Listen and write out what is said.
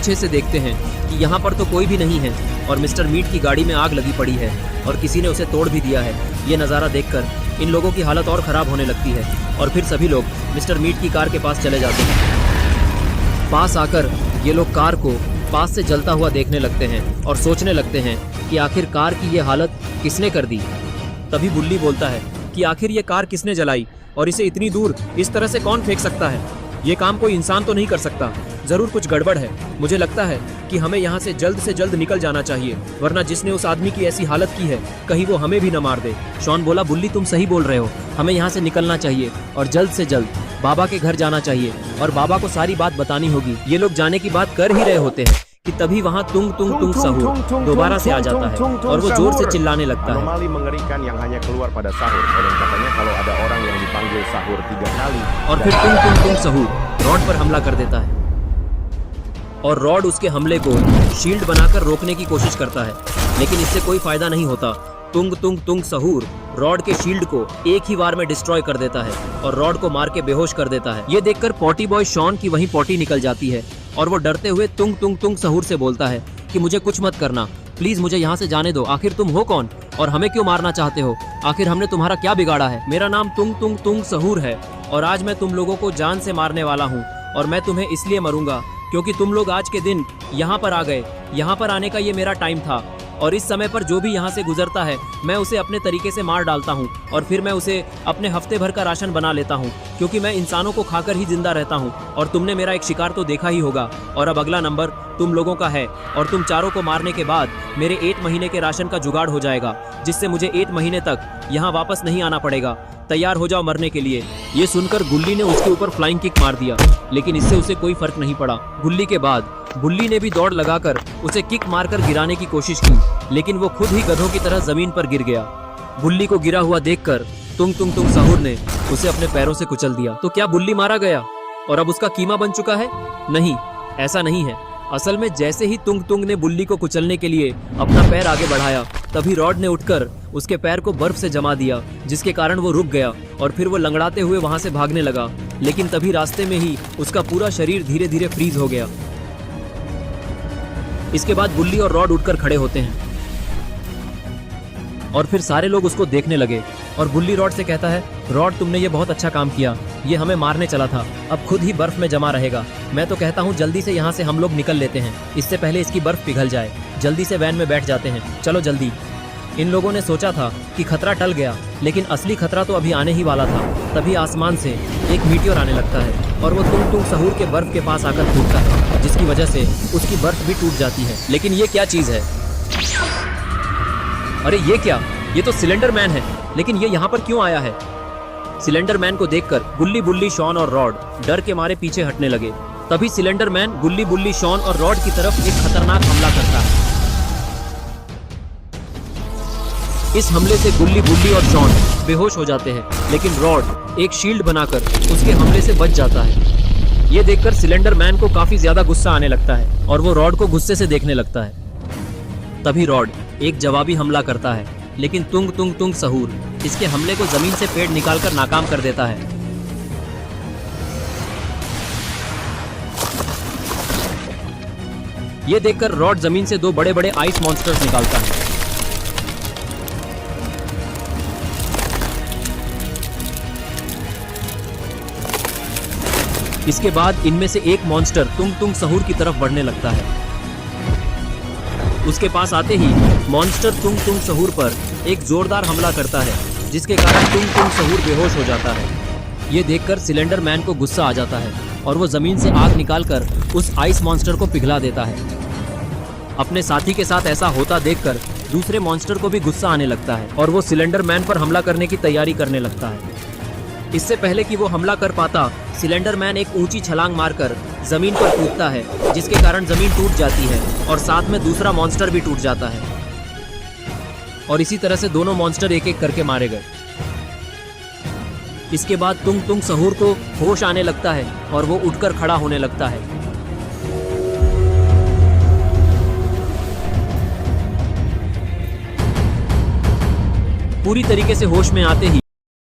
पीछे से देखते हैं कि यहाँ पर तो कोई भी नहीं है और मिस्टर मीट की गाड़ी में आग लगी पड़ी है और किसी ने उसे तोड़ भी दिया है। ये नज़ारा देखकर इन लोगों की हालत और ख़राब होने लगती है और फिर सभी लोग मिस्टर मीट की कार के पास चले जाते हैं। पास आकर ये लोग कार को पास से जलता हुआ देखने लगते हैं और सोचने लगते हैं कि आखिर कार की ये हालत किसने कर दी। तभी बुल्ली बोलता है कि आखिर ये कार किसने जलाई और इसे इतनी दूर इस तरह से कौन फेंक सकता है। ये काम कोई इंसान तो नहीं कर सकता, ज़रूर कुछ गड़बड़ है। मुझे लगता है कि हमें यहाँ से जल्द निकल जाना चाहिए, वरना जिसने उस आदमी की ऐसी हालत की है कहीं वो हमें भी न मार दे। शॉन बोला, बुल्ली तुम सही बोल रहे हो, हमें यहाँ से निकलना चाहिए और जल्द से जल्द बाबा के घर जाना चाहिए और बाबा को सारी बात बतानी होगी। ये लोग जाने की बात कर ही रहे होते हैं कि तभी वहाँ तुंग तुंग तुंग सहूर दोबारा से आ जाता है और वो जोर से चिल्लाने लगता है। Anomali mengerikan yang hanya keluar pada sahur. Dan katanya kalau ada orang yang dipanggil sahur 3 kali. और फिर तुंग तुंग तुंग सहूर रॉड पर हमला कर देता है और रॉड उसके हमले को शील्ड बनाकर रोकने की कोशिश करता है, लेकिन इससे कोई फायदा नहीं होता। तुंग तुंग तुंग सहूर रॉड के शील्ड को एक ही बार में डिस्ट्रॉय कर देता है और रॉड को मार के बेहोश कर देता है। ये देखकर पॉटी बॉय शॉन की वहीं पॉटी निकल जाती है और वो डरते हुए तुंग तुंग तुंग सहूर से बोलता है कि मुझे कुछ मत करना, प्लीज मुझे यहाँ से जाने दो। आखिर तुम हो कौन और हमें क्यों मारना चाहते हो? आखिर हमने तुम्हारा क्या बिगाड़ा है? मेरा नाम तुंग तुंग तुंग सहूर है और आज मैं तुम लोगों को जान से मारने वाला हूँ और मैं तुम्हें इसलिए मरूंगा क्योंकि तुम लोग आज के दिन यहाँ पर आ गए। यहाँ पर आने का ये मेरा टाइम था और इस समय पर जो भी यहाँ से गुजरता है मैं उसे अपने तरीके से मार डालता हूँ और फिर मैं उसे अपने हफ्ते भर का राशन बना लेता हूँ, क्योंकि मैं इंसानों को खाकर ही जिंदा रहता हूँ। और तुमने मेरा एक शिकार तो देखा ही होगा और अब अगला नंबर तुम लोगों का है और तुम चारों को मारने के बाद मेरे 8 महीने के राशन का जुगाड़ हो जाएगा, जिससे मुझे 8 महीने तक यहाँ वापस नहीं आना पड़ेगा। तैयार हो जाओ मरने के लिए। ये सुनकर गुल्ली ने उसके ऊपर फ्लाइंग किक मार दिया, लेकिन इससे उसे कोई फर्क नहीं पड़ा। गुल्ली के बाद बुल्ली ने भी दौड़ लगाकर उसे किक मारकर गिराने की कोशिश की, लेकिन वो खुद ही गधों की तरह जमीन पर गिर गया। बुल्ली को गिरा हुआ देखकर तुंग तुंग तुंग सहूर ने उसे अपने पैरों से कुचल दिया। तो क्या बुल्ली मारा गया और अब उसका कीमा बन चुका है? नहीं, ऐसा नहीं है। असल में जैसे ही तुंग तुंग ने बुल्ली को कुचलने के लिए अपना पैर आगे बढ़ाया, तभी रॉड ने उठकर उसके पैर को बर्फ से जमा दिया, जिसके कारण वो रुक गया और फिर वो लंगड़ाते हुए वहां से भागने लगा। लेकिन तभी रास्ते में ही उसका पूरा शरीर धीरे धीरे फ्रीज हो गया। इसके बाद बुल्ली और रॉड उठकर खड़े होते हैं और फिर सारे लोग उसको देखने लगे और बुल्ली रॉड से कहता है, रॉड तुमने ये बहुत अच्छा काम किया, ये हमें मारने चला था, अब खुद ही बर्फ में जमा रहेगा। मैं तो कहता हूँ जल्दी से यहाँ से हम लोग निकल लेते हैं, इससे पहले इसकी बर्फ पिघल जाए। जल्दी से वैन में बैठ जाते हैं, चलो जल्दी। इन लोगों ने सोचा था कि खतरा टल गया, लेकिन असली खतरा तो अभी आने ही वाला था। तभी आसमान से एक मीटियोर आने लगता है और वो तुंग तुंग सहूर के बर्फ के पास आकर फूटता है, जिसकी वजह से उसकी बर्फ भी टूट जाती है। लेकिन ये क्या चीज है? अरे ये क्या? ये तो सिलेंडर मैन है, लेकिन ये यहाँ पर क्यों आया है? सिलेंडर मैन को देखकर गुल्ली बुल्ली शॉन और रॉड डर के मारे पीछे हटने लगे। तभी सिलेंडर मैन गुल्ली बुल्ली शॉन और रॉड की तरफ एक खतरनाक हमला करता है। इस हमले से गुल्ली बुल्ली और शॉन बेहोश हो जाते हैं, लेकिन रॉड एक शील्ड बनाकर उसके हमले से बच जाता है। ये देखकर सिलेंडर मैन को काफी ज्यादा गुस्सा आने लगता है और वो रॉड को गुस्से से देखने लगता है। तभी रॉड एक जवाबी हमला करता है, लेकिन तुंग तुंग तुंग सहूर इसके हमले को जमीन से पेड़ निकालकर नाकाम कर देता है। ये देखकर रॉड जमीन से 2 बड़े बड़े आइस मॉन्स्टर्स निकालता है। इसके बाद इनमें से एक मॉन्स्टर तुंग तुंग सहूर की तरफ बढ़ने लगता है। उसके पास आते ही मॉन्स्टर तुंग तुंग सहूर पर एक जोरदार हमला करता है, जिसके कारण तुंग तुंग सहूर बेहोश हो जाता है। ये देखकर सिलेंडर मैन को गुस्सा आ जाता है और वो जमीन से आग निकालकर उस आइस मॉन्स्टर को पिघला देता है। अपने साथी के साथ ऐसा होता देखकर दूसरे मॉन्स्टर को भी गुस्सा आने लगता है और वो सिलेंडर मैन पर हमला करने की तैयारी करने लगता है। इससे पहले कि वो हमला कर पाता, सिलेंडर मैन एक ऊंची छलांग मारकर जमीन पर कूदता है, जिसके कारण जमीन टूट जाती है और साथ में दूसरा मॉन्स्टर भी टूट जाता है। और इसी तरह से दोनों मॉन्स्टर एक एक करके मारे गए। इसके बाद तुंग तुंग सहूर को होश आने लगता है और वो उठकर खड़ा होने लगता है। पूरी तरीके से होश में आते ही